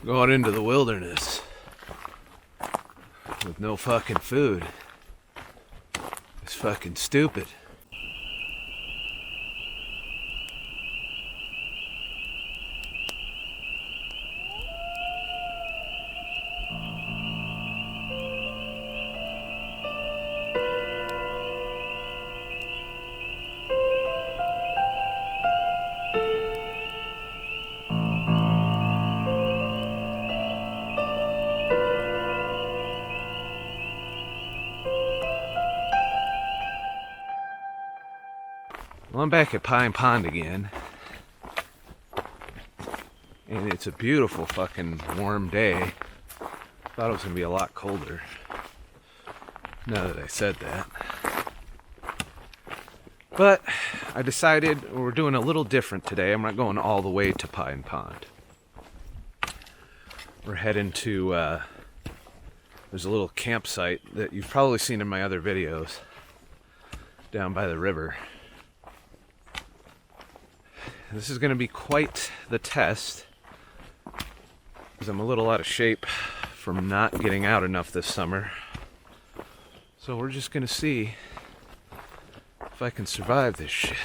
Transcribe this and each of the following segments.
Going into the wilderness with no fucking food. It's fucking stupid. Well, I'm back at Pine Pond again, and it's a beautiful fucking warm day. Thought it was gonna be a lot colder, now that I said that. But I decided we're doing a little different today. I'm not going all the way to Pine Pond. We're heading to, there's a little campsite that you've probably seen in my other videos down by the river. This is going to be quite the test, because I'm a little out of shape from not getting out enough this summer. So we're just going to see if I can survive this shit.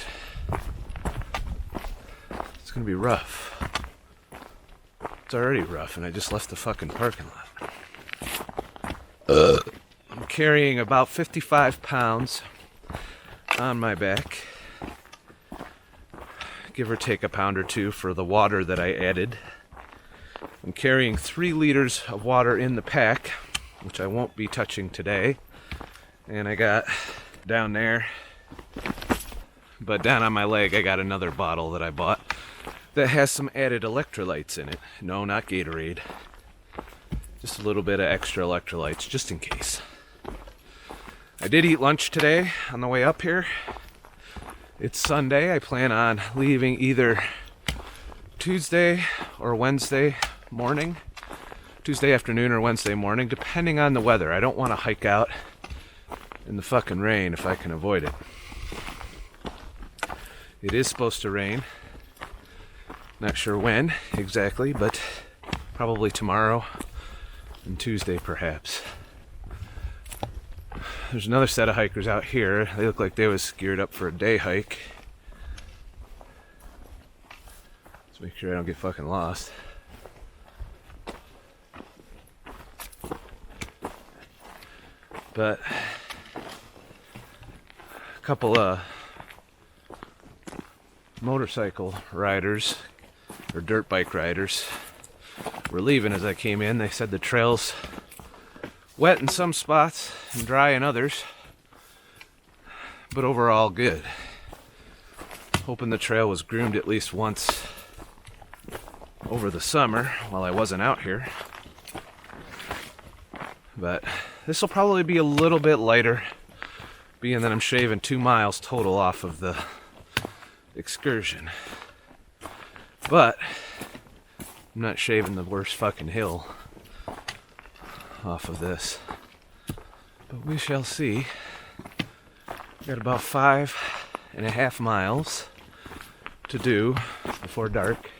It's going to be rough. It's already rough, and I just left the fucking parking lot. I'm carrying about 55 pounds on my back. Give or take a pound or two for the water that I added. I'm carrying 3 liters of water in the pack, which I won't be touching today. And I got down there, but down on my leg, I got another bottle that I bought that has some added electrolytes in it. No, not Gatorade. Just a little bit of extra electrolytes, just in case. I did eat lunch today on the way up here. It's Sunday. I plan on leaving either Tuesday or Wednesday morning, Tuesday afternoon or Wednesday morning, depending on the weather. I don't want to hike out in the fucking rain if I can avoid it. It is supposed to rain. Not sure when exactly, but probably tomorrow and Tuesday perhaps. There's another set of hikers out here. They look like they was geared up for a day hike. Let's make sure I don't get fucking lost. But a couple of motorcycle riders or dirt bike riders were leaving as I came in. They said the trail's wet in some spots and dry in others, but overall good. Hoping the trail was groomed at least once over the summer while I wasn't out here. But this will probably be a little bit lighter, being that I'm shaving 2 miles total off of the excursion. But I'm not shaving the worst fucking hill off of this, but we shall see. Got about 5.5 miles to do before dark.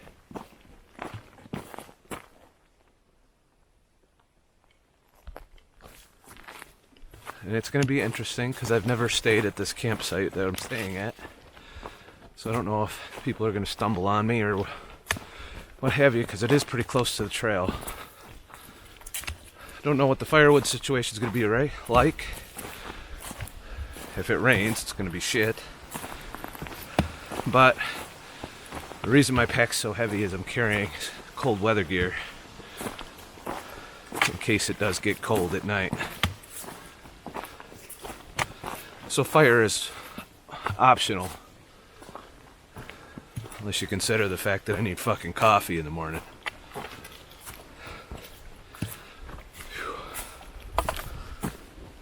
And it's going to be interesting because I've never stayed at this campsite that I'm staying at, so I don't know if people are going to stumble on me or what have you, because it is pretty close to the trail. Don't know what the firewood situation is going to be like. If it rains, it's going to be shit. But the reason my pack's so heavy is I'm carrying cold weather gear in case it does get cold at night. So fire is optional, unless you consider the fact that I need fucking coffee in the morning.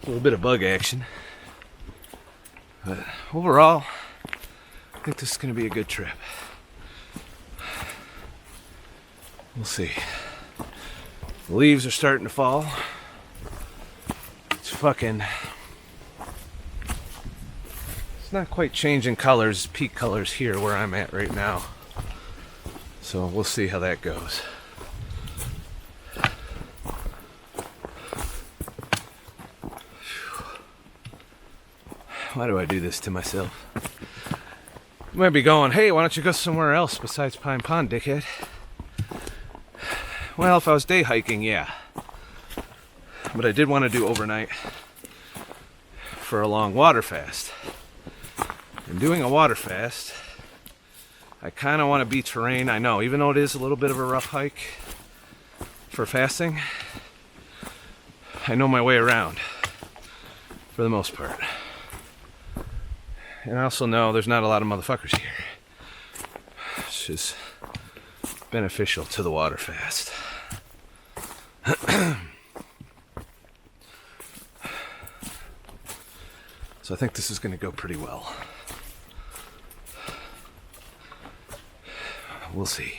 A little bit of bug action, but overall I think this is going to be a good trip. We'll see. The leaves are starting to fall. It's not quite changing colors, peak colors here where I'm at right now, so we'll see how that goes. Why do I do this to myself? You might be going, hey, why don't you go somewhere else besides Pine Pond, dickhead? Well, if I was day hiking, yeah. But I did want to do overnight for a long water fast. And doing a water fast, I kind of want to be terrain. I know, even though it is a little bit of a rough hike for fasting, I know my way around for the most part. And I also know there's not a lot of motherfuckers here, which is beneficial to the water fast. So I think this is going to go pretty well. We'll see.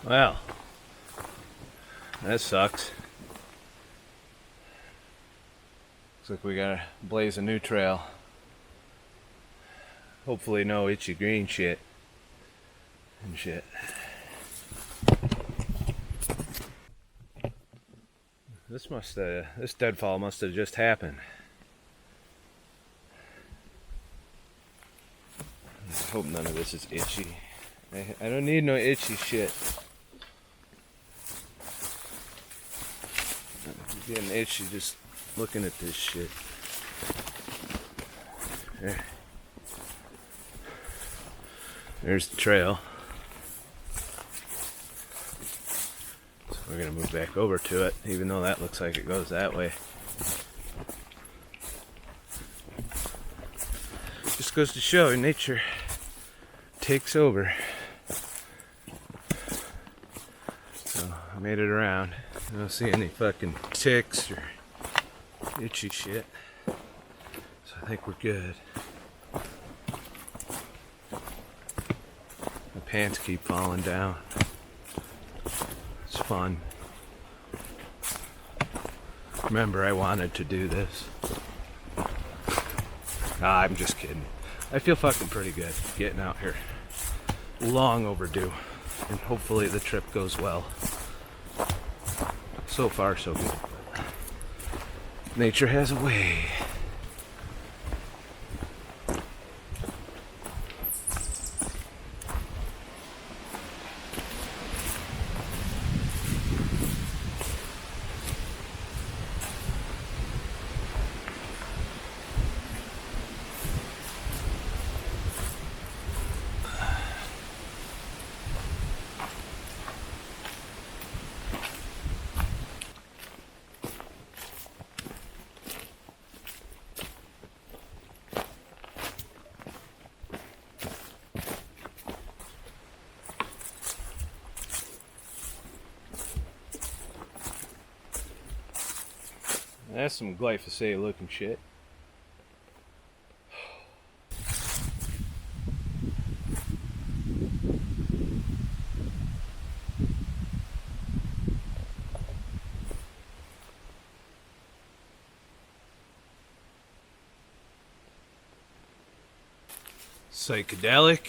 Well, that sucks. Looks like we gotta blaze a new trail. Hopefully no itchy green shit and shit. This deadfall must have just happened. I hope none of this is itchy. I don't need no itchy shit. I'm getting itchy just looking at this shit. There. There's the trail. So we're gonna move back over to it, even though that looks like it goes that way. Just goes to show nature takes over. So I made it around. I don't see any fucking ticks or itchy shit. So I think we're good. My pants keep falling down. It's fun. Remember, I wanted to do this. Nah, I'm just kidding. I feel fucking pretty good getting out here. Long overdue. And hopefully the trip goes well. So far, so good. Nature has a way. That's some glyphosate looking shit. Psychedelic,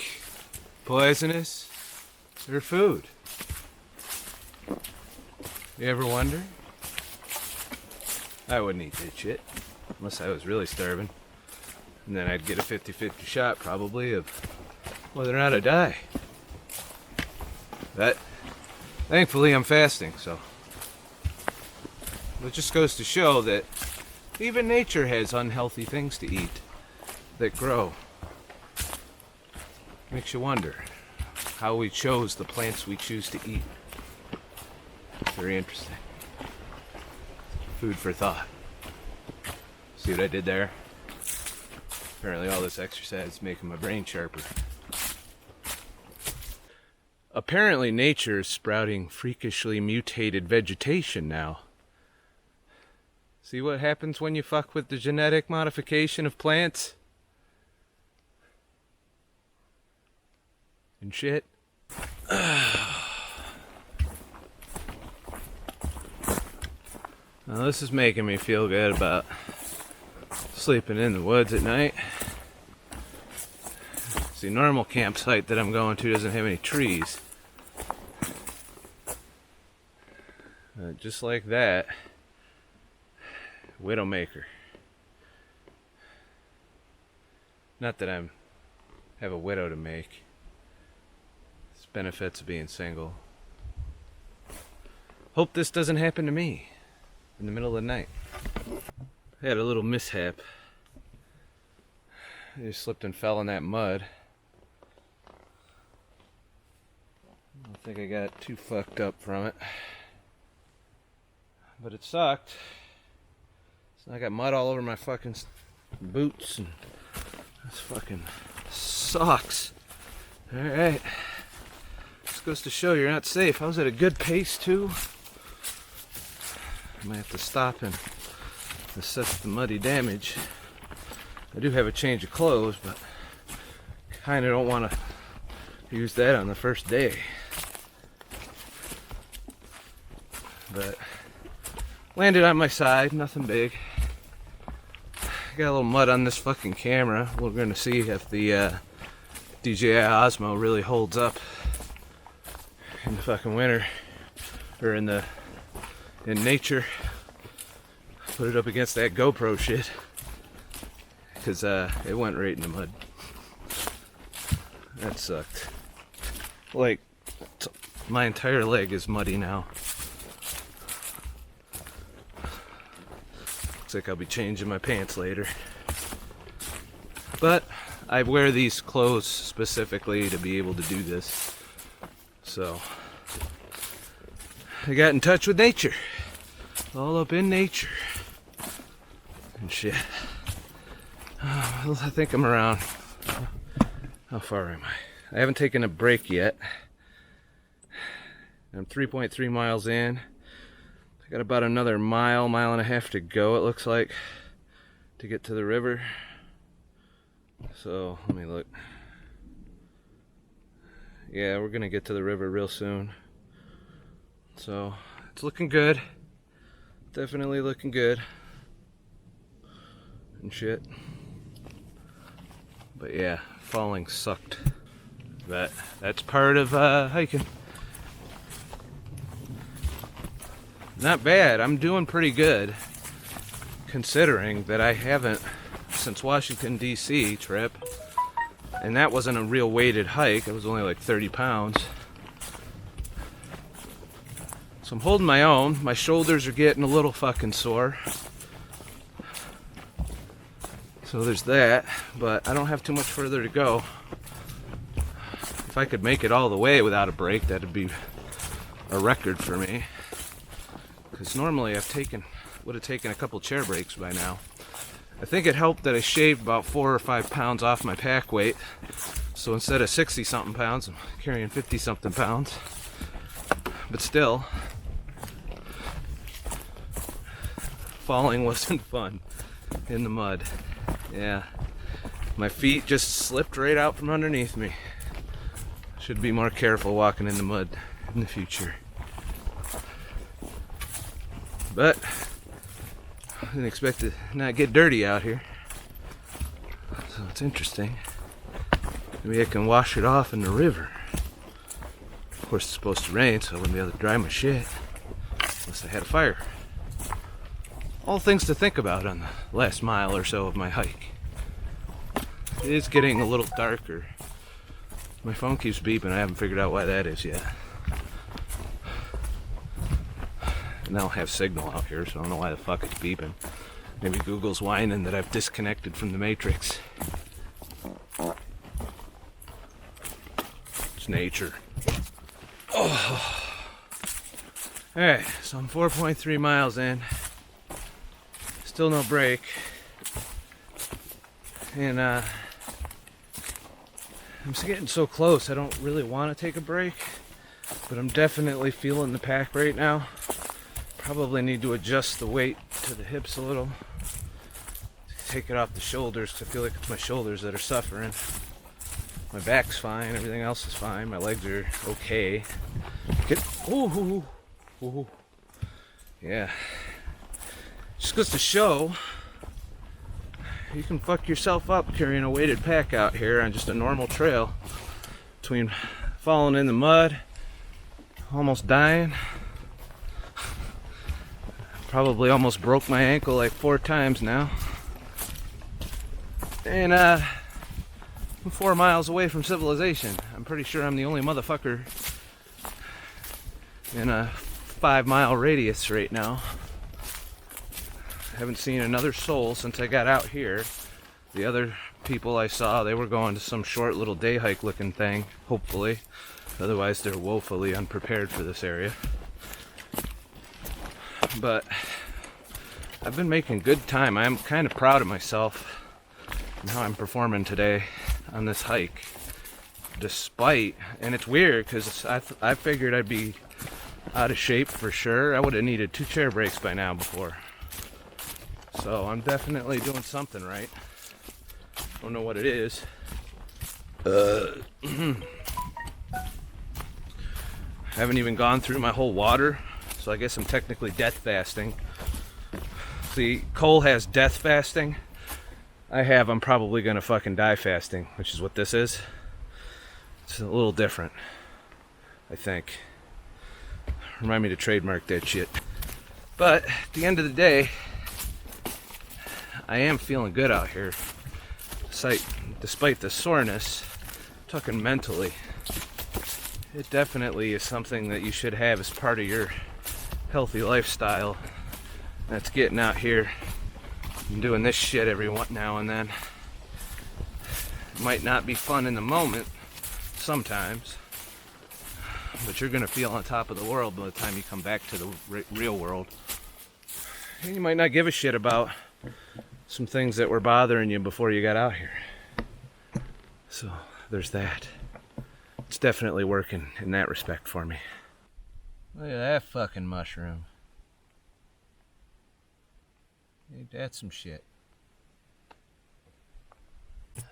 poisonous, or food? You ever wonder? I wouldn't eat that shit unless I was really starving. And then I'd get a 50-50 shot probably of whether or not I die. But thankfully I'm fasting, so it just goes to show that even nature has unhealthy things to eat that grow. Makes you wonder how we chose the plants we choose to eat. Very interesting. Food for thought. See what I did there? Apparently all this exercise is making my brain sharper. Apparently nature is sprouting freakishly mutated vegetation now. See what happens when you fuck with the genetic modification of plants? And shit. Well, this is making me feel good about sleeping in the woods at night. See, normal campsite that I'm going to doesn't have any trees. Just like that, Widowmaker. Not that I have a widow to make. It's benefits of being single. Hope this doesn't happen to me in the middle of the night. I had a little mishap. I just slipped and fell in that mud. I don't think I got too fucked up from it. But it sucked. So I got mud all over my fucking boots, and this fucking sucks. Alright. This goes to show you're not safe. I was at a good pace too. I might have to stop and assess the muddy damage. I do have a change of clothes, but kinda don't want to use that on the first day. But landed on my side, nothing big. Got a little mud on this fucking camera. We're gonna see if the DJI Osmo really holds up in the fucking winter, or in nature. Put it up against that GoPro shit, because it went right in the mud. That sucked. Like, my entire leg is muddy now. Looks like I'll be changing my pants later. But I wear these clothes specifically to be able to do this. So I got in touch with nature. All up in nature. And shit. Well, I think I'm around. How far am I? I haven't taken a break yet. I'm 3.3 miles in. Got about another mile and a half to go, it looks like, to get to the river. So, let me look. Yeah, we're gonna get to the river real soon. So, it's looking good. Definitely looking good. And shit. But yeah, falling sucked. That's part of hiking. Not bad. I'm doing pretty good, considering that I haven't since Washington D.C. trip, and that wasn't a real weighted hike. It was only like 30 pounds. So I'm holding my own. My shoulders are getting a little fucking sore. So there's that, but I don't have too much further to go. If I could make it all the way without a break, that'd be a record for me. Because normally would have taken a couple chair breaks by now. I think it helped that I shaved about 4 or 5 pounds off my pack weight. So instead of 60 something pounds, I'm carrying 50 something pounds. But still, falling wasn't fun in the mud. Yeah, my feet just slipped right out from underneath me. Should be more careful walking in the mud in the future. But I didn't expect to not get dirty out here. So it's interesting. Maybe I can wash it off in the river. Of course it's supposed to rain, so I wouldn't be able to dry my shit unless I had a fire. All things to think about on the last mile or so of my hike. It is getting a little darker. My phone keeps beeping. I haven't figured out why that is yet. And I don't have signal out here, so I don't know why the fuck it's beeping. Maybe Google's whining that I've disconnected from the Matrix. It's nature. Oh. Alright, so I'm 4.3 miles in. Still no break. And I'm getting so close, I don't really want to take a break. But I'm definitely feeling the pack right now. Probably need to adjust the weight to the hips a little. Take it off the shoulders, because I feel like it's my shoulders that are suffering. My back's fine, everything else is fine. My legs are okay. Ooh. Yeah. Just goes to show you can fuck yourself up carrying a weighted pack out here on just a normal trail. Between falling in the mud, almost dying, probably almost broke my ankle like 4 times now, and I'm 4 miles away from civilization. I'm pretty sure I'm the only motherfucker in a 5-mile radius right now. I haven't seen another soul since I got out here. The other people I saw, they were going to some short little day hike looking thing, hopefully. Otherwise they're woefully unprepared for this area. But I've been making good time. I'm kind of proud of myself and how I'm performing today on this hike. Despite, and it's weird because I figured I'd be out of shape for sure. I would have needed 2 chair breaks by now before. So I'm definitely doing something right. Don't know what it is. Haven't even gone through my whole water, so I guess I'm technically death fasting. See, Cole has death fasting. I'm probably gonna fucking die fasting, which is what this is. It's a little different, I think. Remind me to trademark that shit. But at the end of the day, I am feeling good out here. Despite the soreness, talking mentally, it definitely is something that you should have as part of your healthy lifestyle. That's getting out here and doing this shit every now and then. It might not be fun in the moment, sometimes, but you're gonna feel on top of the world by the time you come back to the real world. And you might not give a shit about some things that were bothering you before you got out here. So there's that. It's definitely working in that respect for me. Look at that fucking mushroom. Ain't that some shit? A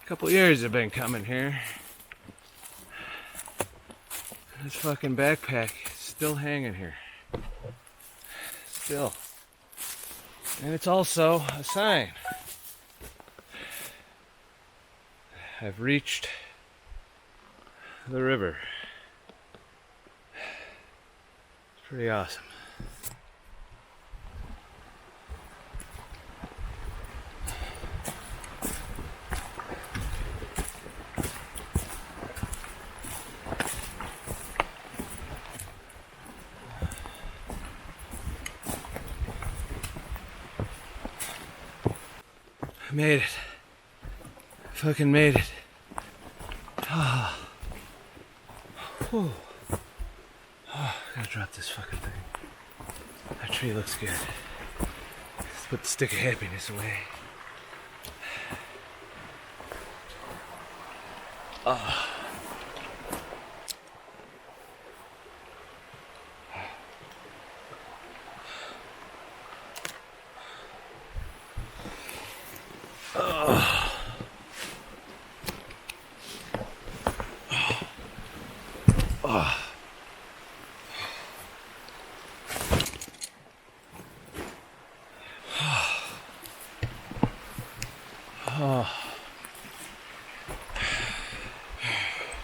couple years I've been coming here. This fucking backpack is still hanging here. Still. And it's also a sign. I've reached the river. It's pretty awesome. I made it. I fucking made it. Oh. Oh, gotta drop this fucking thing. That tree looks good. Let's put the stick of happiness away. Oh.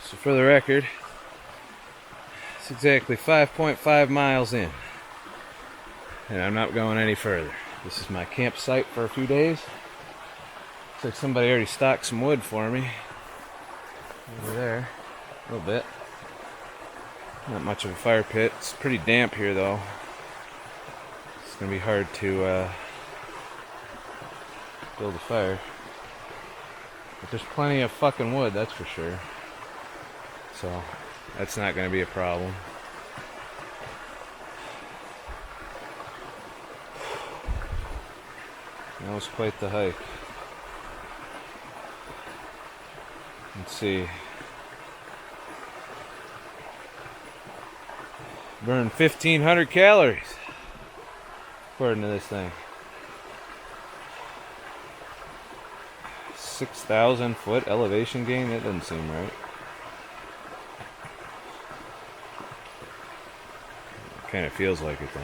So for the record, it's exactly 5.5 miles in, and I'm not going any further. This is my campsite for a few days. Looks like somebody already stocked some wood for me over there, a little bit. Not much of a fire pit. It's pretty damp here though. It's gonna be hard to build a fire. But there's plenty of fucking wood, that's for sure. So that's not going to be a problem. That was quite the hike. Let's see. Burned 1,500 calories, according to this thing. 6,000 foot elevation gain? That doesn't seem right. Kind of feels like it though.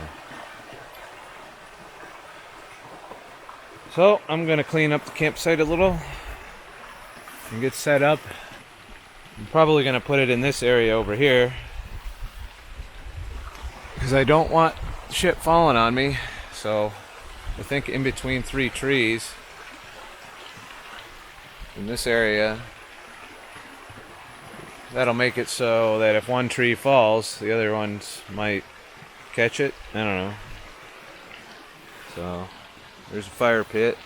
So I'm gonna clean up the campsite a little and get set up. I'm probably gonna put it in this area over here because I don't want shit falling on me. So I think in between 3 trees in this area, that'll make it so that if one tree falls, the other ones might catch it. I don't know. So there's a fire pit.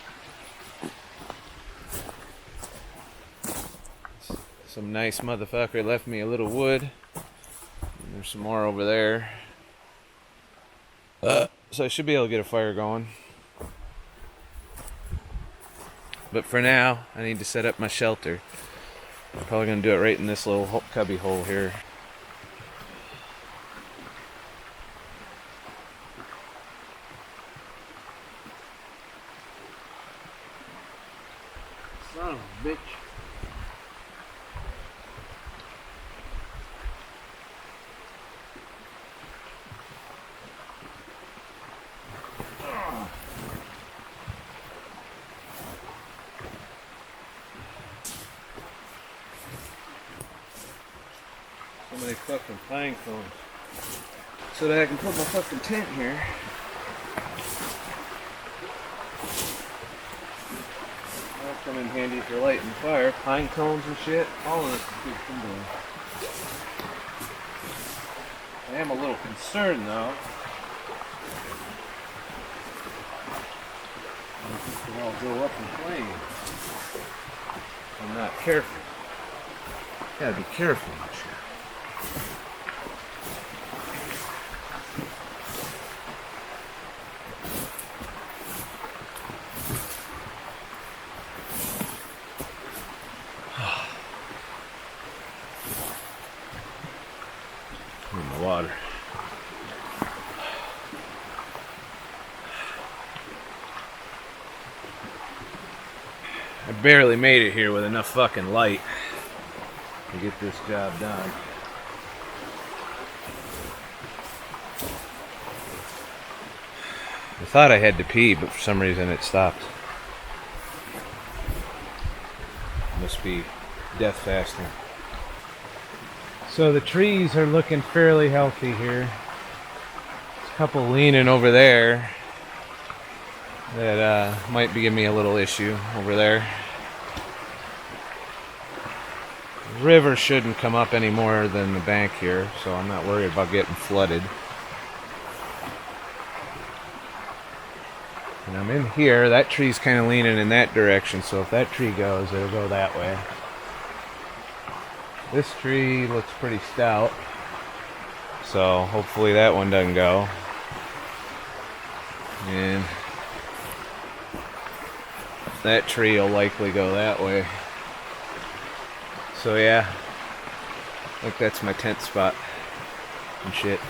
Some nice motherfucker left me a little wood. And there's some more over there. So I should be able to get a fire going. But for now, I need to set up my shelter. I'm probably going to do it right in this little cubby hole here. Son of a bitch. So many fucking pine cones. So that I can put my fucking tent here. That'll come in handy for lighting fire. Pine cones and shit. All of this is good kindling. I am a little concerned though. This will all go up in flames. I'm not careful. Gotta be careful with shit. In the water. I barely made it here with enough fucking light to get this job done. I thought I had to pee, but for some reason it stopped. Must be death fasting. So the trees are looking fairly healthy here. There's a couple leaning over there that might be giving me a little issue over there. The river shouldn't come up any more than the bank here, so I'm not worried about getting flooded. And I'm in here. That tree's kind of leaning in that direction, so if that tree goes, it'll go that way. This tree looks pretty stout, so hopefully that one doesn't go. And that tree will likely go that way. So yeah, I think that's my tent spot and shit.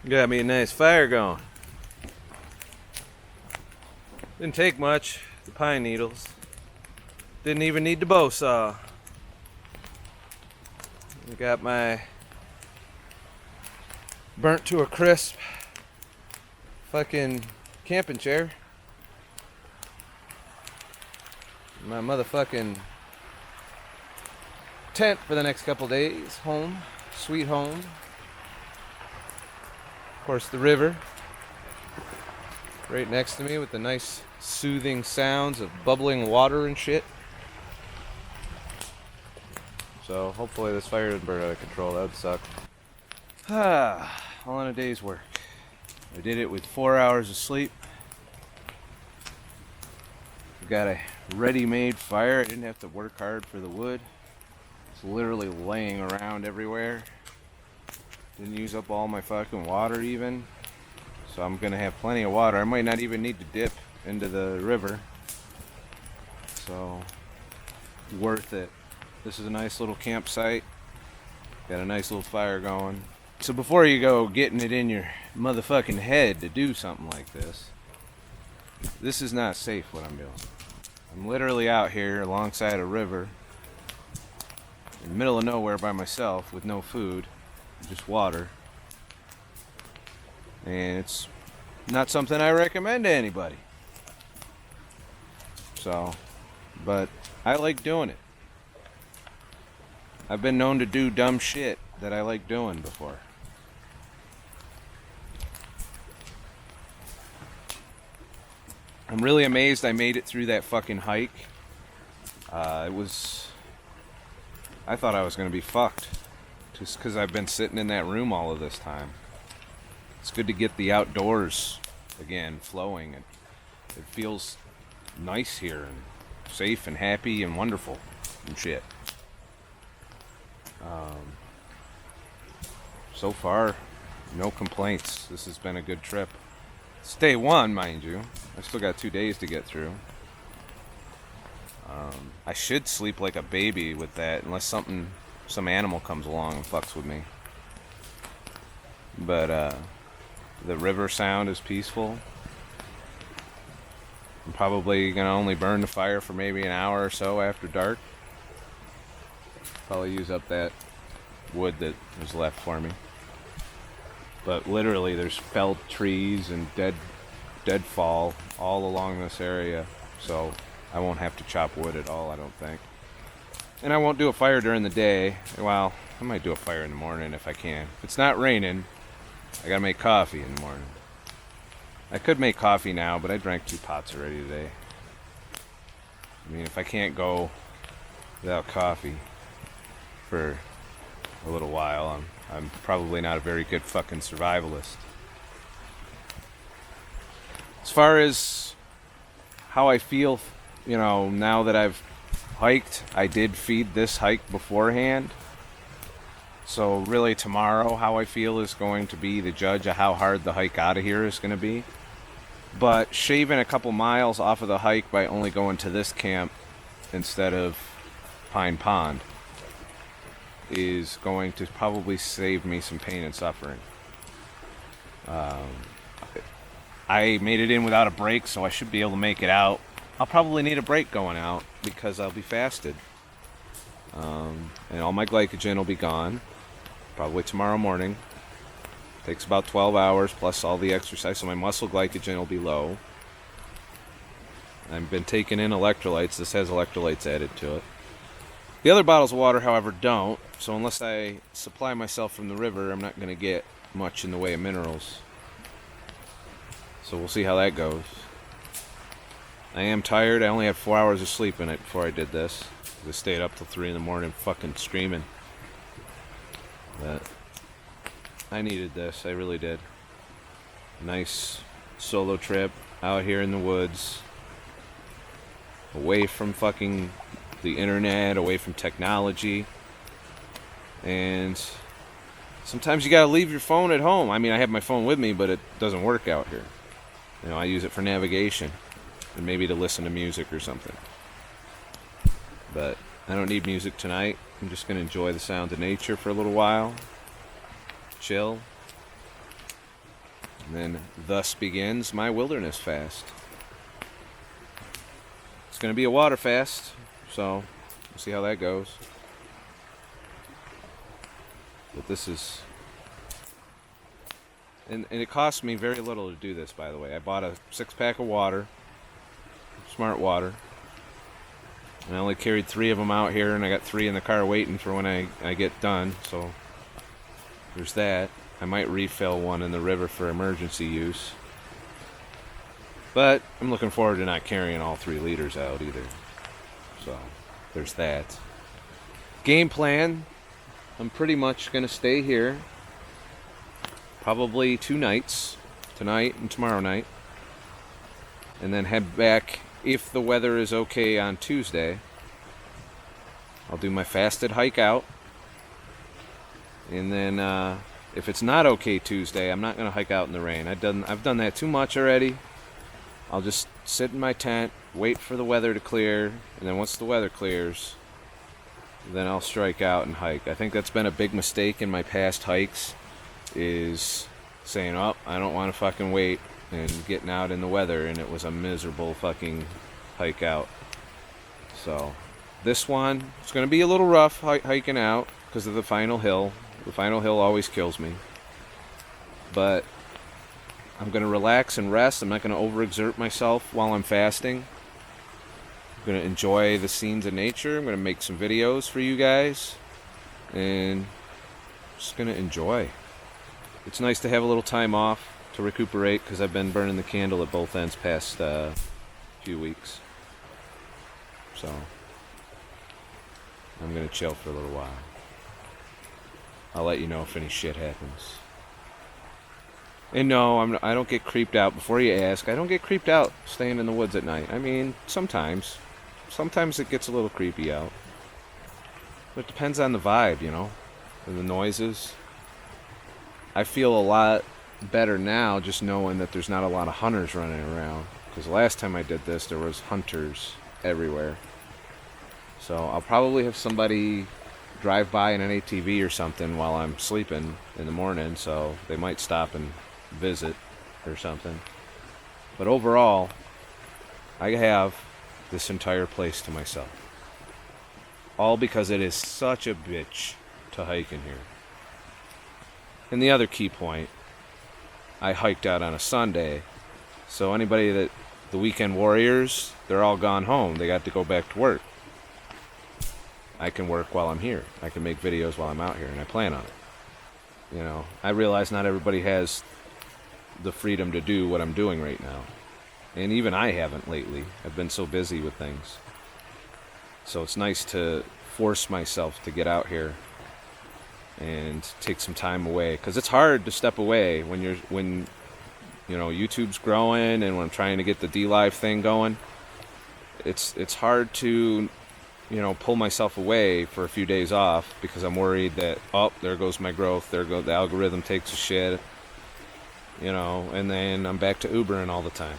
Got me a nice fire going. Didn't take much. The pine needles. Didn't even need the bow saw. I got my burnt to a crisp fucking camping chair. My motherfucking tent for the next couple days. Home. Sweet home. Of course, the river right next to me with the nice soothing sounds of bubbling water and shit. So so hopefully this fire doesn't burn out of control. That would suck. All in a day's work. I did it with 4 hours of sleep. Got a ready-made fire. I didn't have to work hard for the wood. It's literally laying around everywhere. Didn't use up all my fucking water even. So I'm gonna have plenty of water. I might not even need to dip into the river. So, worth it. This is a nice little campsite. Got a nice little fire going. So before you go getting it in your motherfucking head to do something like this is not safe what I'm doing. I'm literally out here alongside a river in the middle of nowhere by myself with no food, just water. And it's not something I recommend to anybody. So, but I like doing it. I've been known to do dumb shit that I like doing before. I'm really amazed I made it through that fucking hike. I thought I was going to be fucked. Just because I've been sitting in that room all of this time. It's good to get the outdoors again flowing. It feels nice here and safe and happy and wonderful and shit. So far, no complaints. This has been a good trip. It's day one, mind you. I still got 2 days to get through. I should sleep like a baby with that, unless some animal comes along and fucks with me. But the river sound is peaceful. I'm probably gonna only burn the fire for maybe an hour or so after dark. Probably use up that wood that was left for me. But literally there's felled trees and deadfall all along this area, so I won't have to chop wood at all, I don't think. And I won't do a fire during the day. Well, I might do a fire in the morning if I can. If it's not raining, I gotta make coffee in the morning. I could make coffee now, but I drank 2 pots already today. I mean, if I can't go without coffee for a little while, I'm probably not a very good fucking survivalist. As far as how I feel, now that I've hiked, I did feed this hike beforehand. So really tomorrow, how I feel is going to be the judge of how hard the hike out of here is going to be. But shaving a couple miles off of the hike by only going to this camp instead of Pine Pond is going to probably save me some pain and suffering. I made it in without a break, so I should be able to make it out. I'll probably need a break going out because I'll be fasted. And all my glycogen will be gone probably tomorrow morning. Takes about 12 hours plus all the exercise, so my muscle glycogen will be low. I've been taking in electrolytes. This has electrolytes added to it. The other bottles of water, however, don't. So unless I supply myself from the river, I'm not going to get much in the way of minerals. So we'll see how that goes. I am tired. I only had 4 hours of sleep in it before I did this. I stayed up till 3 in the morning fucking screaming. But I needed this. I really did. Nice solo trip out here in the woods. Away from fucking the internet, away from technology. And sometimes you gotta leave your phone at home. I mean, I have my phone with me, but it doesn't work out here. I use it for navigation and maybe to listen to music or something. But I don't need music tonight. I'm just gonna enjoy the sound of nature for a little while. Chill. And then thus begins my wilderness fast. It's gonna be a water fast, so we'll see how that goes. But this is... And it cost me very little to do this, by the way. I bought a 6-pack of water, Smart Water. And I only carried 3 of them out here, and I got 3 in the car waiting for when I get done, so there's that. I might refill one in the river for emergency use. But I'm looking forward to not carrying all 3 liters out either. So there's that. game plan, I'm pretty much going to stay here. Probably 2 nights, tonight and tomorrow night. And then head back if the weather is okay on Tuesday. I'll do my fasted hike out. And then if it's not okay Tuesday, I'm not going to hike out in the rain. I've done that too much already. I'll just sit in my tent, wait for the weather to clear, and then once the weather clears, then I'll strike out and hike. I think that's been a big mistake in my past hikes, is saying, oh, I don't want to fucking wait, and getting out in the weather, and it was a miserable fucking hike out. So this one, it's going to be a little rough hiking out because of the final hill. The final hill always kills me. But I'm going to relax and rest. I'm not going to overexert myself while I'm fasting. I'm going to enjoy the scenes of nature. I'm going to make some videos for you guys. And just going to enjoy. It's nice to have a little time off to recuperate because I've been burning the candle at both ends past few weeks. So I'm going to chill for a little while. I'll let you know if any shit happens. And no, I don't get creeped out. Before you ask, I don't get creeped out staying in the woods at night. I mean, sometimes. Sometimes it gets a little creepy out. But it depends on the vibe, you know, and the noises. I feel a lot better now just knowing that there's not a lot of hunters running around. Because last time I did this, there was hunters everywhere. So I'll probably have somebody drive by in an ATV or something while I'm sleeping in the morning, so they might stop and visit or something. But overall, I have this entire place to myself. All because it is such a bitch to hike in here. And the other key point, I hiked out on a Sunday, so anybody that, the weekend warriors, they're all gone home. They got to go back to work. I can work while I'm here. I can make videos while I'm out here, and I plan on it. You know, I realize not everybody has the freedom to do what I'm doing right now. And even I haven't lately. I've been so busy with things. So it's nice to force myself to get out here and take some time away. Because it's hard to step away when you know, YouTube's growing and when I'm trying to get the D-Live thing going. It's hard to, you know, pull myself away for a few days off because I'm worried that, oh, there goes my growth, there goes the algorithm takes a shit, you know, and then I'm back to Ubering all the time.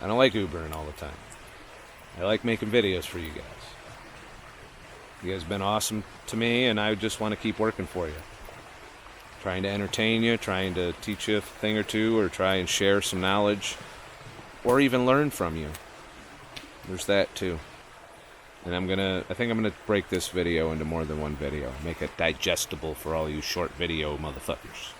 I don't like Ubering all the time. I like making videos for you guys. You guys have been awesome to me, and I just want to keep working for you. Trying to entertain you, trying to teach you a thing or two, or try and share some knowledge, or even learn from you. There's that too. And I think I'm gonna break this video into more than one video. Make it digestible for all you short video motherfuckers.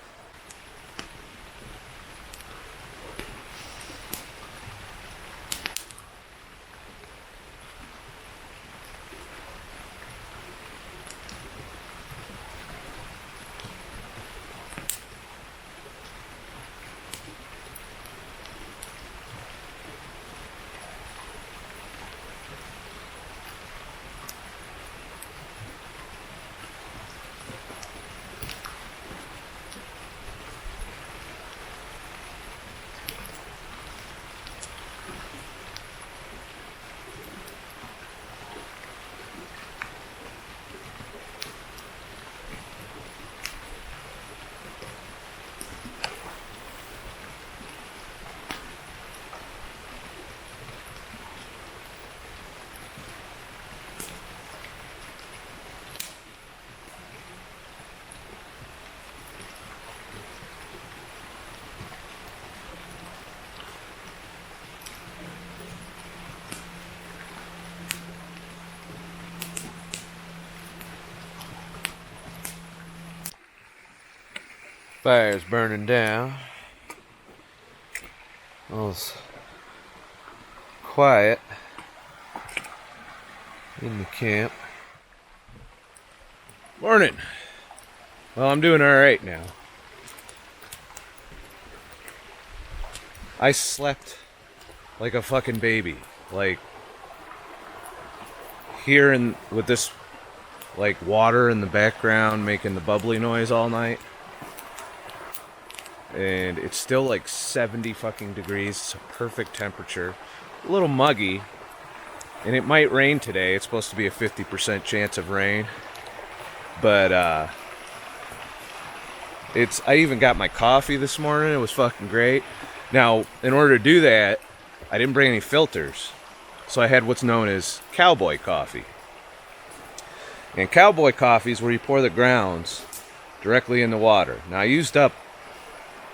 Fire's burning down. Well, it's quiet in the camp. Morning. Well, I'm doing alright now. I slept like a fucking baby. Like, here with this like water in the background making the bubbly noise all night. And it's still like 70 fucking degrees. It's a perfect temperature. A little muggy. And it might rain today. It's supposed to be a 50% chance of rain. But I even got my coffee this morning. It was fucking great. Now, in order to do that, I didn't bring any filters. So I had what's known as Cowboy Coffee. And Cowboy Coffee is where you pour the grounds directly in the water. Now, I used up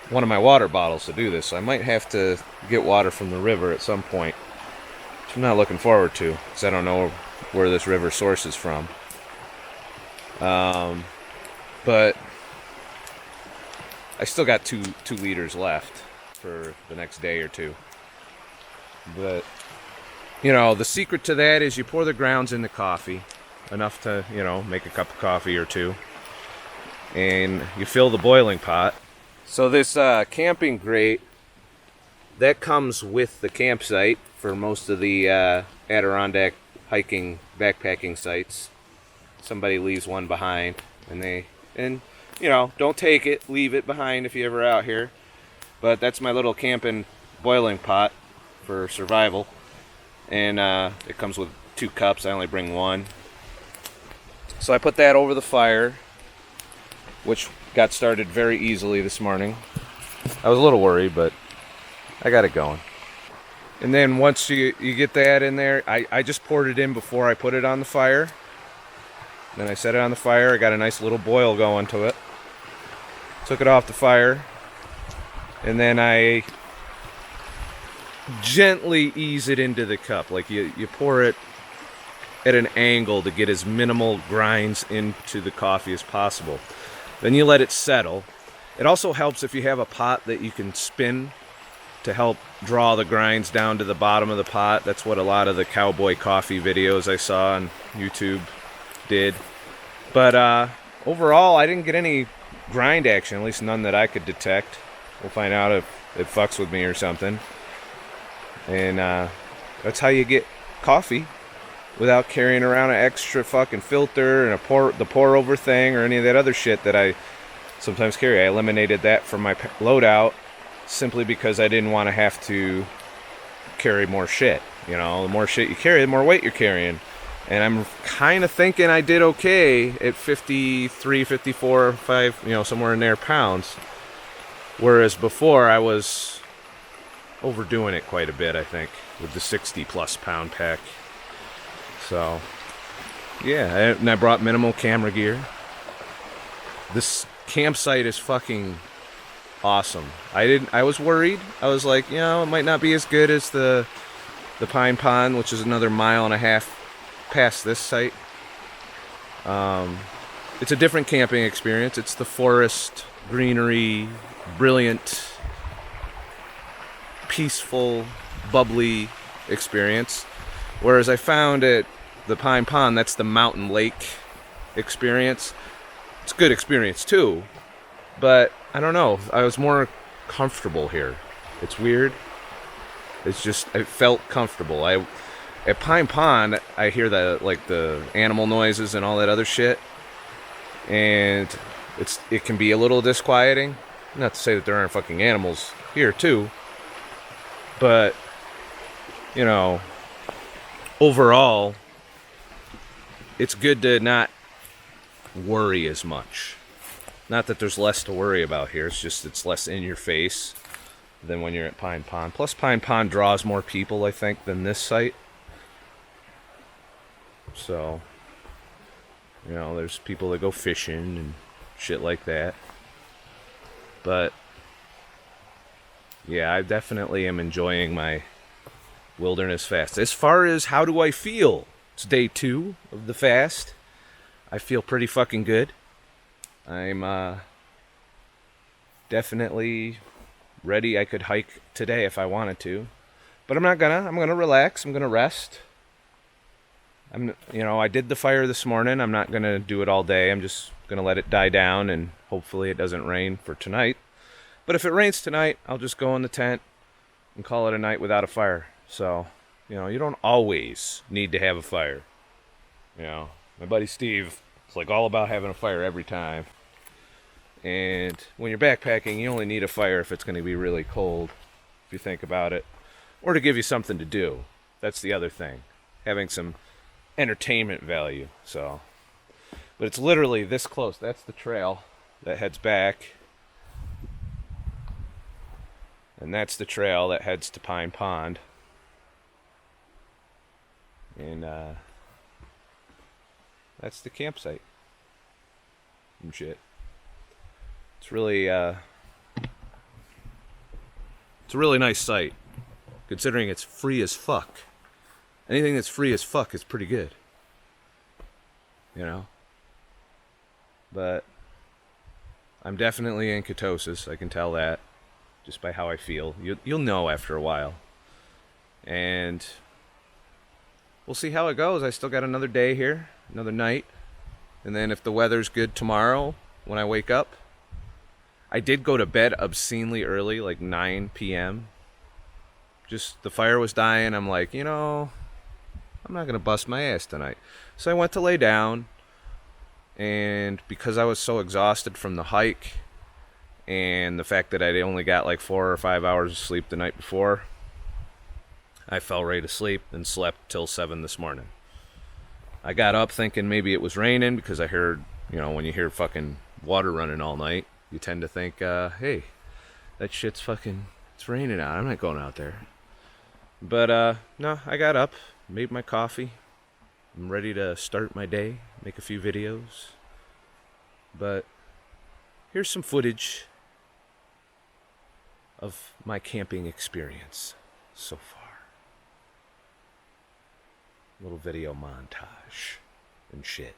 one of my water bottles to do this, so I might have to get water from the river at some point, which I'm not looking forward to, because I don't know where this river sources from. But I still got two liters left for the next day or two. But, you know, the secret to that is you pour the grounds in the coffee, enough to, you know, make a cup of coffee or two, and you fill the boiling pot. So this camping grate, that comes with the campsite for most of the Adirondack hiking, backpacking sites. Somebody leaves one behind, and you know, don't take it, leave it behind if you're ever out here. But that's my little camping boiling pot for survival. And it comes with 2 cups, I only bring 1. So I put that over the fire, which got started very easily this morning. I was a little worried, but I got it going. And then once you get that in there, I just poured it in before I put it on the fire. Then I set it on the fire. I got a nice little boil going to it. Took it off the fire. And then I gently ease it into the cup. Like you pour it at an angle to get as minimal grinds into the coffee as possible. Then you let it settle. It also helps if you have a pot that you can spin to help draw the grinds down to the bottom of the pot. That's what a lot of the Cowboy Coffee videos I saw on YouTube did. But overall, I didn't get any grind action, at least none that I could detect. We'll find out if it fucks with me or something. And that's how you get coffee without carrying around an extra fucking filter and the pour over thing or any of that other shit that I sometimes carry. I eliminated that from my loadout simply because I didn't want to have to carry more shit. You know, the more shit you carry, the more weight you're carrying. And I'm kind of thinking I did okay at 53, 54, 5, you know, somewhere in there pounds. Whereas before I was overdoing it quite a bit, I think, with the 60 plus pound pack. So, yeah, and I brought minimal camera gear. This campsite is fucking awesome. I was worried. I was like, you know, it might not be as good as the Pine Pond, which is another 1.5 miles past this site. It's a different camping experience. It's the forest, greenery, brilliant, peaceful, bubbly experience. Whereas I found at the Pine Pond, that's the mountain lake experience. It's a good experience too, but I don't know. I was more comfortable here. It's weird. It's just, it felt comfortable. At Pine Pond, I hear the animal noises and all that other shit, and it can be a little disquieting. Not to say that there aren't fucking animals here too, but you know, overall, it's good to not worry as much. Not that there's less to worry about here, it's just it's less in your face than when you're at Pine Pond. Plus, Pine Pond draws more people, I think, than this site. So, you know, there's people that go fishing and shit like that. But, yeah, I definitely am enjoying my wilderness fast. As far as how do I feel? It's day 2 of the fast. I feel pretty fucking good. I'm definitely ready. I could hike today if I wanted to, but I'm not gonna. I'm gonna relax. I'm gonna rest. I did the fire this morning. I'm not gonna do it all day. I'm just gonna let it die down, and hopefully it doesn't rain for tonight. But if it rains tonight, I'll just go in the tent and call it a night without a fire. So, you don't always need to have a fire. My buddy Steve It's like all about having a fire every time. And when you're backpacking, you only need a fire if it's going to be really cold, if you think about it, or to give you something to do. That's the other thing, having some entertainment value. So, but it's literally this close. That's the trail that heads back, and that's the trail that heads to Pine Pond. And that's the campsite and shit. It's really it's a really nice site, considering it's free as fuck. Anything that's free as fuck is pretty good, you know. But I'm definitely in ketosis. I can tell that just by how I feel. You'll know after a while. And we'll see how it goes. I still got another day here, another night. And then if the weather's good tomorrow, when I wake up, I did go to bed obscenely early, like 9 p.m. Just the fire was dying. I'm like, I'm not going to bust my ass tonight. So I went to lay down. And because I was so exhausted from the hike and the fact that I only got like 4 or 5 hours of sleep the night before, I fell right asleep and slept till 7 this morning. I got up thinking maybe it was raining because I heard, when you hear fucking water running all night, you tend to think, hey, that shit's fucking, it's raining out. I'm not going out there. But, no, I got up, made my coffee. I'm ready to start my day, make a few videos. But here's some footage of my camping experience so far. Little video montage and shit.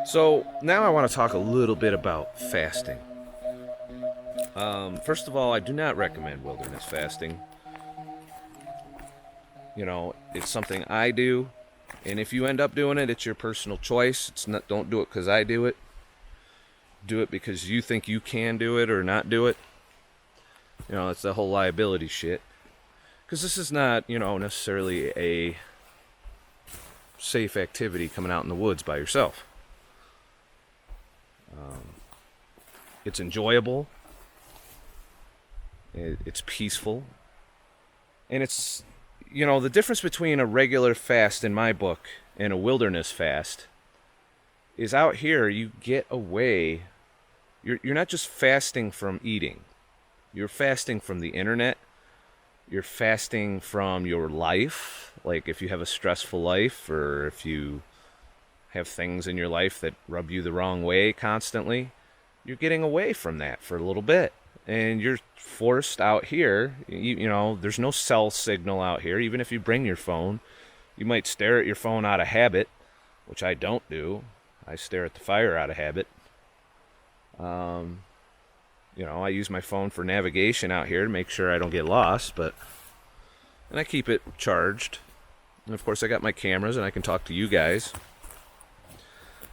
So now I want to talk a little bit about fasting. First of all, I do not recommend wilderness fasting. It's something I do, and if you end up doing it, it's your personal choice. Don't do it because I do it. Do it because you think you can do it or not do it. It's the whole liability shit. Because this is not, necessarily a safe activity coming out in the woods by yourself. It's enjoyable. It's peaceful. And it's, the difference between a regular fast in my book and a wilderness fast is out here you get away. You're not just fasting from eating. you're fasting from the internet. You're fasting from your life. Like if you have a stressful life, or if you have things in your life that rub you the wrong way constantly, you're getting away from that for a little bit. And you're forced out here. You know, there's no cell signal out here. Even if you bring your phone, you might stare at your phone out of habit, which I don't do. I stare at the fire out of habit. You know, I use my phone for navigation out here to make sure I don't get lost, and I keep it charged. And of course I got my cameras and I can talk to you guys.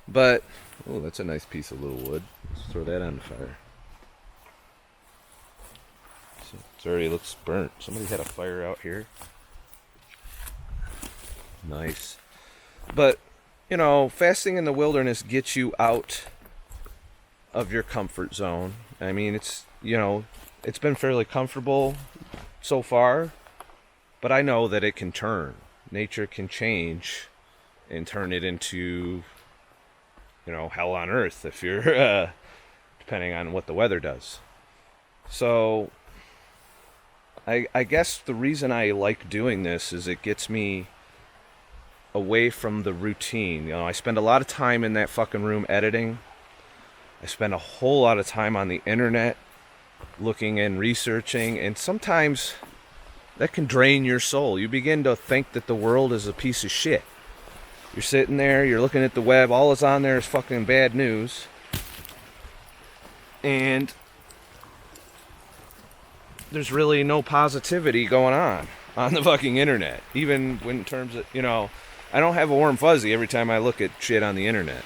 But, oh, that's a nice piece of little wood. Let's throw that on the fire. So it already looks burnt. Somebody had a fire out here. Nice. But, you know, fasting in the wilderness gets you out of your comfort zone. I mean, it's, you know, it's been fairly comfortable so far, but I know that it can turn. Nature can change and turn it into, you know, hell on earth if you're, depending on what the weather does. So, I guess the reason I like doing this is it gets me away from the routine. You know, I spend a lot of time in that fucking room editing. I spend a whole lot of time on the internet looking and researching, and sometimes that can drain your soul. You begin to think that the world is a piece of shit. You're sitting there, you're looking at the web, all that's on there is fucking bad news. And there's really no positivity going on the fucking internet. Even when in terms of, you know, I don't have a warm fuzzy every time I look at shit on the internet.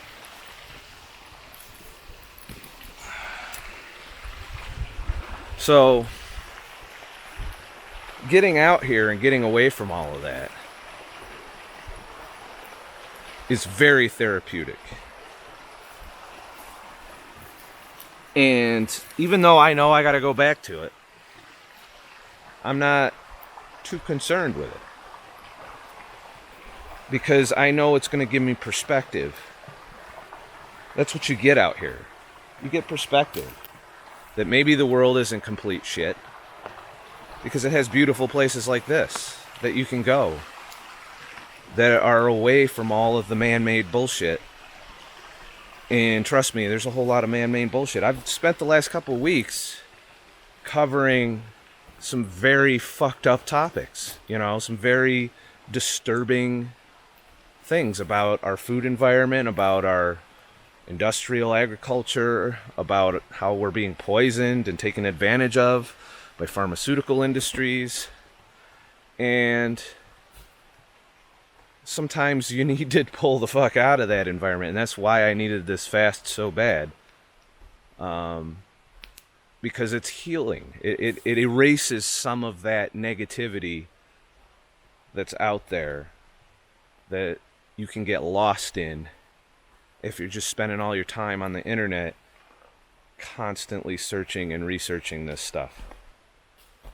So, getting out here and getting away from all of that is very therapeutic. And even though I know I gotta go back to it, I'm not too concerned with it. Because I know it's gonna give me perspective. That's what you get out here. You get perspective. That maybe the world isn't complete shit, because it has beautiful places like this that you can go that are away from all of the man-made bullshit. And trust me, there's a whole lot of man-made bullshit. I've spent the last couple of weeks covering some very fucked up topics, you know, some very disturbing things about our food environment, about our industrial agriculture, about how we're being poisoned and taken advantage of by pharmaceutical industries. And sometimes you need to pull the fuck out of that environment, and that's why I needed this fast so bad. Because it's healing. It erases some of that negativity that's out there that you can get lost in if you're just spending all your time on the internet constantly searching and researching this stuff.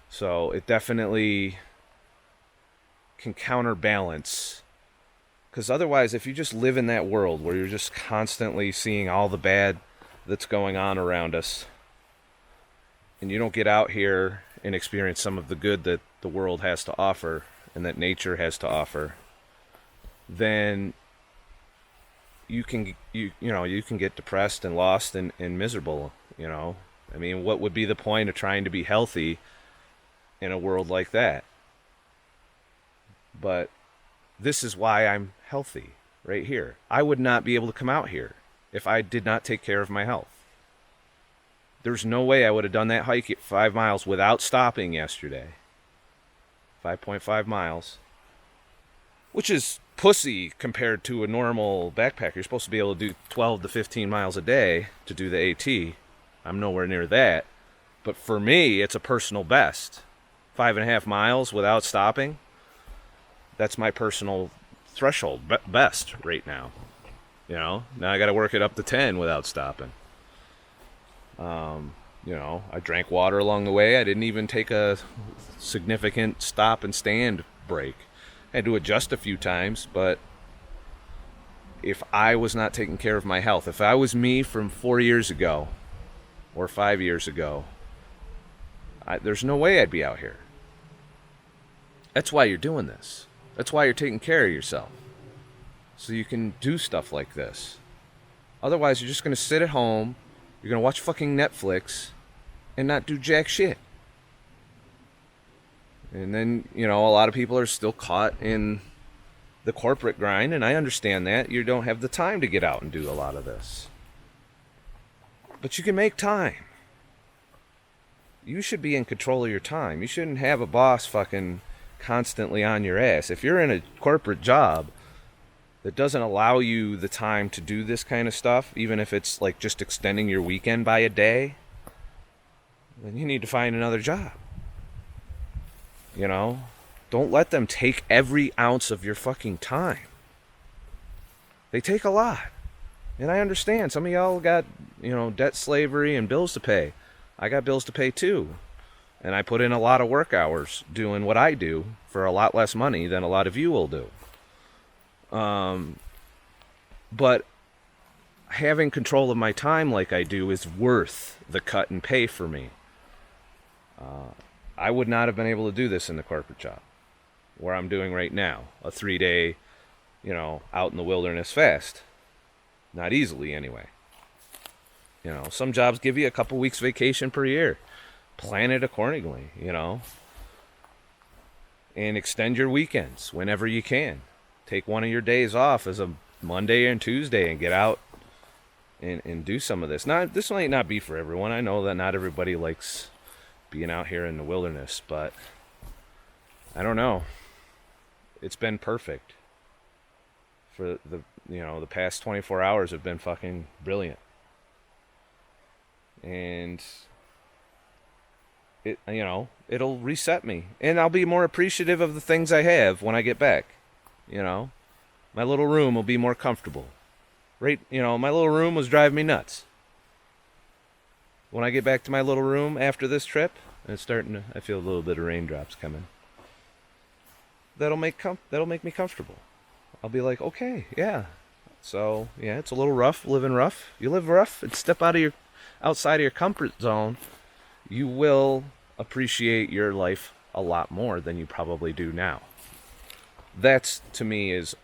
So it definitely can counterbalance, because otherwise, if you just live in that world where you're just constantly seeing all the bad that's going on around us, and you don't get out here and experience some of the good that the world has to offer and that nature has to offer, then you can get depressed and lost and miserable, you know. I mean, what would be the point of trying to be healthy in a world like that? But this is why I'm healthy right here. I would not be able to come out here if I did not take care of my health. There's no way I would have done that hike at 5 miles without stopping yesterday. 5.5 miles. Which is pussy compared to a normal backpacker. You're supposed to be able to do 12 to 15 miles a day to do the AT. I'm nowhere near that. But for me, it's a personal best. 5.5 miles without stopping. That's my personal threshold best right now. You know, now I got to work it up to 10 without stopping. You know, I drank water along the way. I didn't even take a significant stop and stand break. I had to adjust a few times, but if I was not taking care of my health, if I was me from 4 years ago or 5 years ago, There's no way I'd be out here. That's why you're doing this. That's why you're taking care of yourself. So you can do stuff like this. Otherwise, you're just going to sit at home, you're going to watch fucking Netflix, and not do jack shit. And then, a lot of people are still caught in the corporate grind, and I understand that. You don't have the time to get out and do a lot of this. But you can make time. You should be in control of your time. You shouldn't have a boss fucking constantly on your ass. If you're in a corporate job that doesn't allow you the time to do this kind of stuff, even if it's like just extending your weekend by a day, then you need to find another job. Don't let them take every ounce of your fucking time. They take a lot. And I understand. Some of y'all got, debt slavery and bills to pay. I got bills to pay too. And I put in a lot of work hours doing what I do for a lot less money than a lot of you will do. But having control of my time like I do is worth the cut and pay for me. I would not have been able to do this in the corporate job where I'm doing right now. A 3-day, out in the wilderness fast. Not easily anyway. Some jobs give you a couple weeks vacation per year. Plan it accordingly, and extend your weekends whenever you can. Take one of your days off as a Monday and Tuesday and get out and do some of this. This might not be for everyone. I know that not everybody likes being out here in the wilderness, but I don't know. It's been perfect. For the past 24 hours have been fucking brilliant. And it'll reset me, and I'll be more appreciative of the things I have when I get back. My little room will be more comfortable. Right? My little room was driving me nuts. When I get back to my little room after this trip, and I feel a little bit of raindrops coming. That'll make me comfortable. I'll be like, okay, yeah. So yeah, it's a little rough, living rough. You live rough and step outside of your comfort zone, you will appreciate your life a lot more than you probably do now. That's, to me, is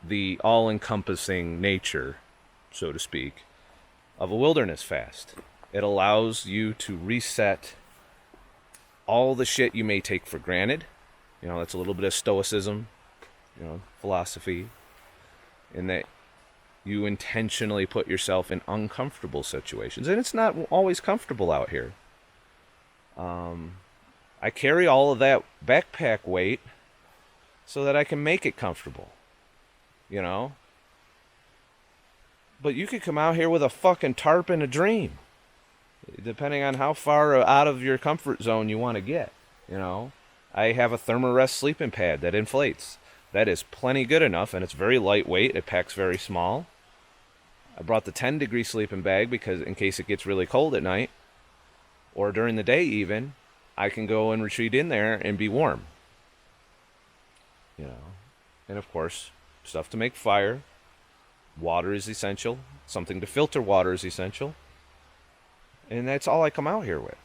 the all-encompassing nature, so to speak, of a wilderness fast. It allows you to reset all the shit you may take for granted. That's a little bit of stoicism, philosophy, in that you intentionally put yourself in uncomfortable situations. And it's not always comfortable out here. I carry all of that backpack weight so that I can make it comfortable. But you could come out here with a fucking tarp and a dream, depending on how far out of your comfort zone you want to get. I have a Thermarest sleeping pad that inflates. That is plenty good enough, and it's very lightweight. It packs very small. I brought the 10-degree sleeping bag because in case it gets really cold at night, or during the day even, I can go and retreat in there and be warm. And of course, stuff to make fire. Water is essential. Something to filter water is essential. And that's all I come out here with.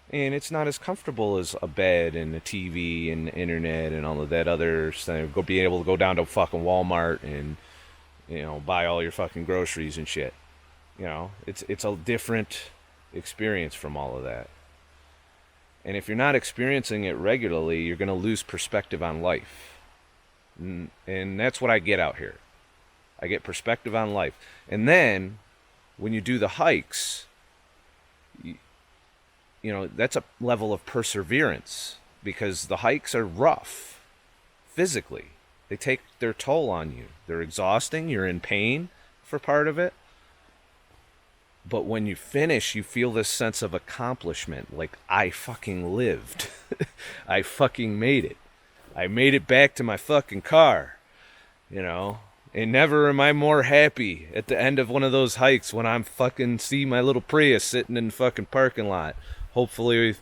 And it's not as comfortable as a bed and a TV and the internet and all of that other stuff. Being able to go down to fucking Walmart and, buy all your fucking groceries and shit. It's a different experience from all of that. And if you're not experiencing it regularly, you're going to lose perspective on life. And that's what I get out here. I get perspective on life. And then, when you do the hikes, that's a level of perseverance, because the hikes are rough physically. They take their toll on you. They're exhausting. You're in pain for part of it. But when you finish, you feel this sense of accomplishment. Like, I fucking lived. I fucking made it. I made it back to my fucking car. And never am I more happy at the end of one of those hikes when I'm fucking see my little Prius sitting in the fucking parking lot. Hopefully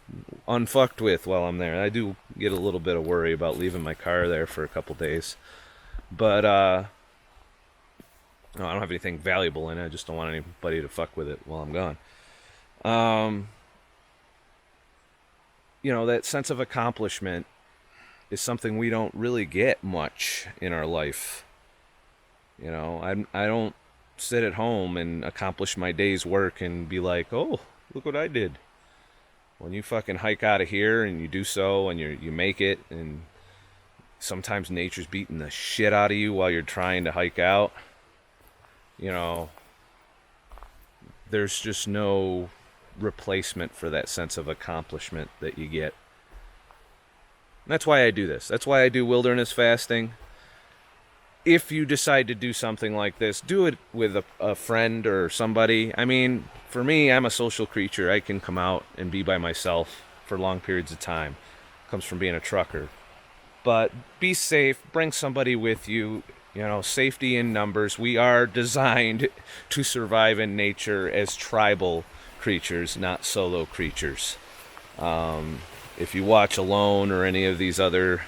unfucked with while I'm there. I do get a little bit of worry about leaving my car there for a couple days. But, I don't have anything valuable in it. I just don't want anybody to fuck with it while I'm gone. that sense of accomplishment is something we don't really get much in our life. I don't sit at home and accomplish my day's work and be like, oh, look what I did. When you fucking hike out of here and you do so and you make it, and sometimes nature's beating the shit out of you while you're trying to hike out, there's just no replacement for that sense of accomplishment that you get. That's why I do this. That's why I do wilderness fasting. If you decide to do something like this, do it with a friend or somebody. I mean, for me, I'm a social creature. I can come out and be by myself for long periods of time. It comes from being a trucker. But be safe. Bring somebody with you. Safety in numbers. We are designed to survive in nature as tribal creatures, not solo creatures. If you watch Alone or any of these other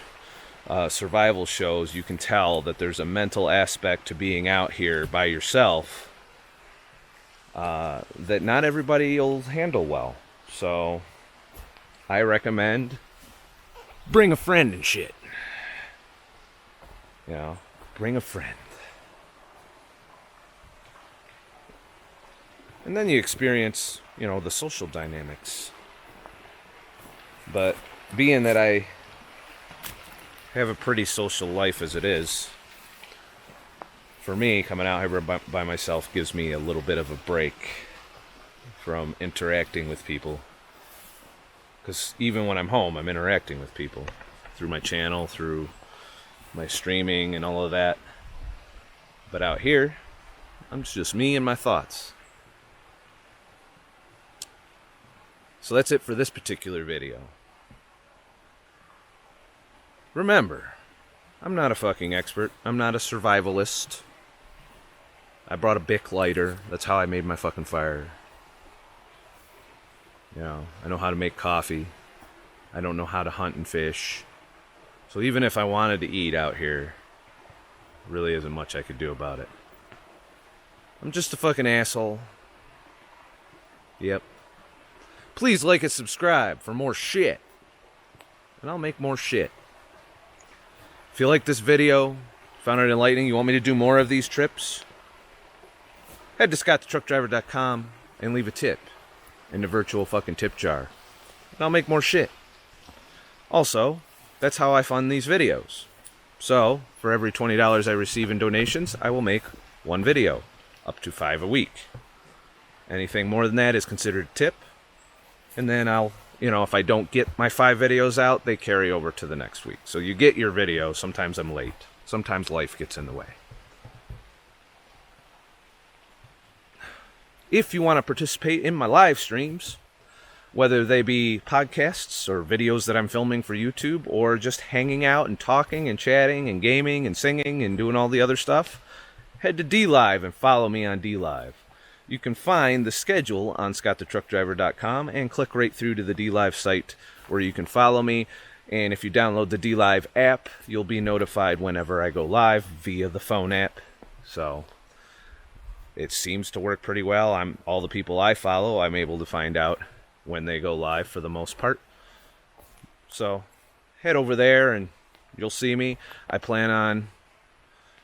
survival shows, you can tell that there's a mental aspect to being out here by yourself that not everybody will handle well. So I recommend bring a friend and shit. Bring a friend. And then you experience, the social dynamics. But being that I have a pretty social life as it is, for me, coming out here by myself gives me a little bit of a break from interacting with people. Because even when I'm home, I'm interacting with people through my channel, through my streaming and all of that. But out here, I'm just me and my thoughts. So that's it for this particular video. Remember, I'm not a fucking expert. I'm not a survivalist. I brought a Bic lighter. That's how I made my fucking fire. I know how to make coffee. I don't know how to hunt and fish. So even if I wanted to eat out here, really isn't much I could do about it. I'm just a fucking asshole. Yep. Please like and subscribe for more shit. And I'll make more shit. If you like this video, found it enlightening, you want me to do more of these trips, head to scottthetruckdriver.com and leave a tip in the virtual fucking tip jar. And I'll make more shit. Also, that's how I fund these videos. So, for every $20 I receive in donations, I will make one video, up to 5 a week. Anything more than that is considered a tip. And then I'll, if I don't get my 5 videos out, they carry over to the next week. So you get your video. Sometimes I'm late. Sometimes life gets in the way. If you want to participate in my live streams, whether they be podcasts or videos that I'm filming for YouTube, or just hanging out and talking and chatting and gaming and singing and doing all the other stuff, head to DLive and follow me on DLive. You can find the schedule on scottthetruckdriver.com and click right through to the DLive site where you can follow me. And if you download the DLive app, you'll be notified whenever I go live via the phone app. So it seems to work pretty well. All the people I follow, I'm able to find out when they go live for the most part. So head over there and you'll see me. I plan on,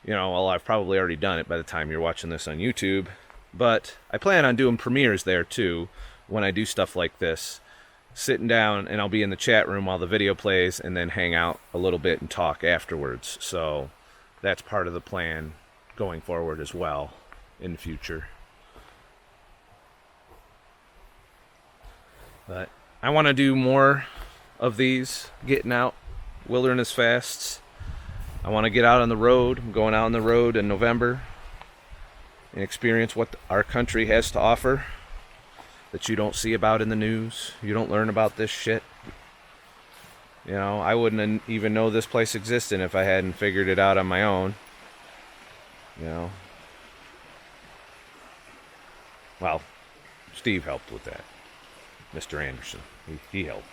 I've probably already done it by the time you're watching this on YouTube. But I plan on doing premieres there too when I do stuff like this. Sitting down and I'll be in the chat room while the video plays and then hang out a little bit and talk afterwards. So that's part of the plan going forward as well in the future. But I want to do more of these getting out wilderness fasts. I want to get out on the road. I'm going out on the road in November and experience what our country has to offer that you don't see about in the news. You don't learn about this shit. I wouldn't even know this place existed if I hadn't figured it out on my own. Well, Steve helped with that. Mr. Anderson. He helped.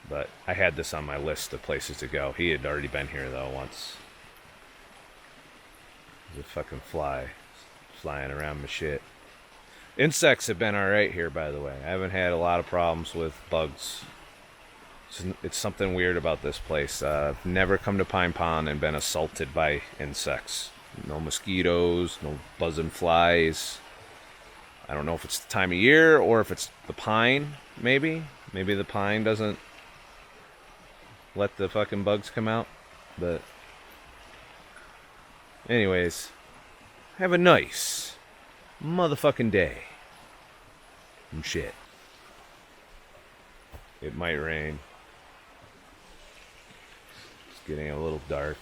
But I had this on my list of places to go. He had already been here, though, once. There's a fucking fly flying around my shit. Insects have been alright here, by the way. I haven't had a lot of problems with bugs. It's something weird about this place. I've never come to Pine Pond and been assaulted by insects. No mosquitoes, no buzzing flies. I don't know if it's the time of year or if it's the pine, maybe. Maybe the pine doesn't let the fucking bugs come out. But anyways, have a nice motherfucking day. And shit. It might rain. It's getting a little dark.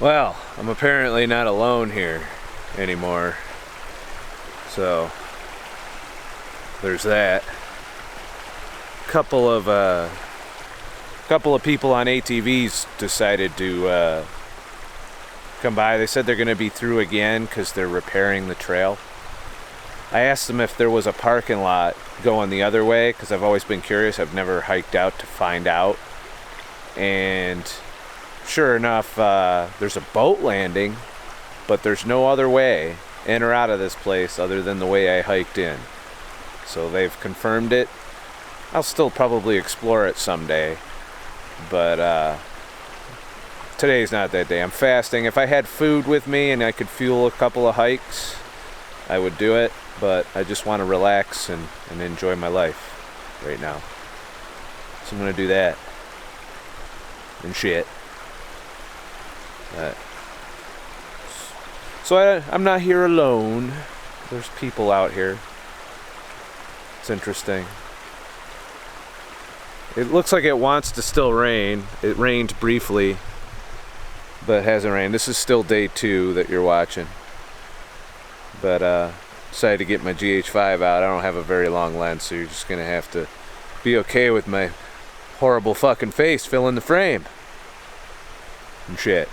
Well, I'm apparently not alone here anymore. So there's that. Couple of people on ATVs decided to come by. They said they're going to be through again because they're repairing the trail. I asked them if there was a parking lot going the other way because I've always been curious. I've never hiked out to find out. And sure enough, there's a boat landing, but there's no other way in or out of this place other than the way I hiked in. So they've confirmed it. I'll still probably explore it someday, but today's not that day. I'm fasting. If I had food with me and I could fuel a couple of hikes, I would do it, but I just want to relax and enjoy my life right now. So I'm going to do that and shit. So I'm not here alone. There's people out here. It's interesting. It looks like it wants to still rain. It rained briefly, but it hasn't rained. This is still day 2 that you're watching. But decided to get my GH5 out. I don't have a very long lens, so you're just gonna have to be okay with my horrible fucking face filling the frame and shit.